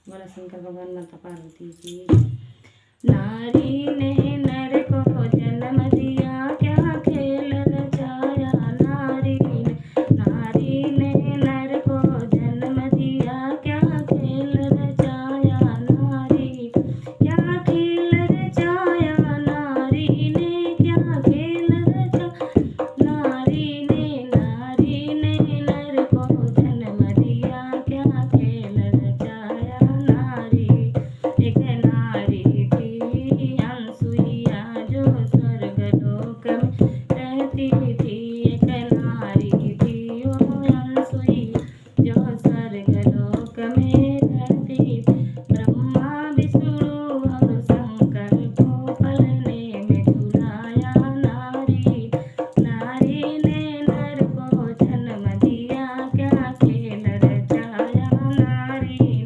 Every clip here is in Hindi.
बोला शंकर भगवान माता पार्वती की जय। नारी ने नर को जन्म दिया, क्या खेल रचाया नारी ने। नारी ने नर को जन्म दिया, क्या खेल रचाया नारी। क्या खेल रचाया नारी ने, क्या खेल रचाया नारी ने। नारी ने नर को जन्म दिया, क्या खेल रचाया नारी। एक नारी थी अनसुईया, जो स्वर्गलोक में रहती थी। एक नारी थी वो अनसुईया, जो स्वर्गलोक में रहती थी। ब्रह्मा विष्णु और शंकर को पलने में झुलाया नारी। नारी ने नर को जन्म दिया, क्या खेल रचाया नारी।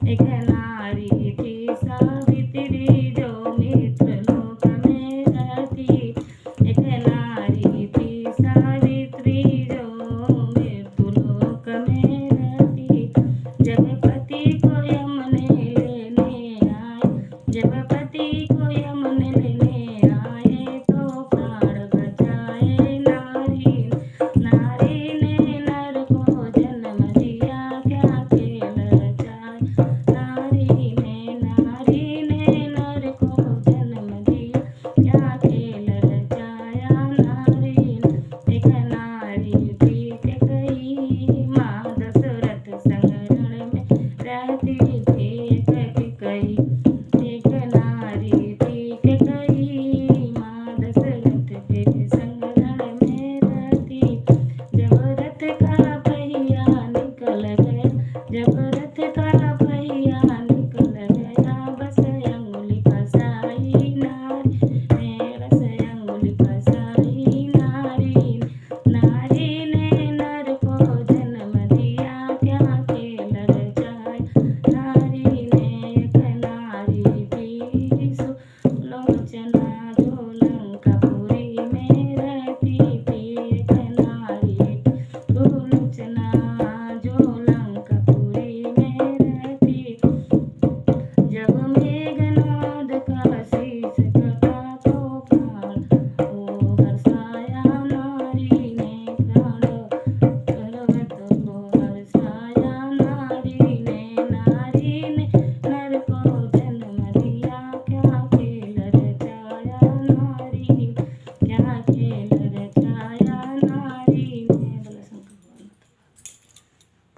एक नारी थी सावित्री, जो मित्र लोक में रहती। एक नारी थी सावित्री, जो मृत्यु लोक में रहती। जब पति को यम ने लेने आए, जब पति को यम ने लेने आए, तो प्राण बचाए नारी। नारी ने नर को जन्म दिया, क्या खेल रचाया नारी ने। नारी ने नर को जन्म दिया, क्या खेल रचाया नारी ने। एक नारी थी कैकेयी, माँ दशरथ संग रण में रहती।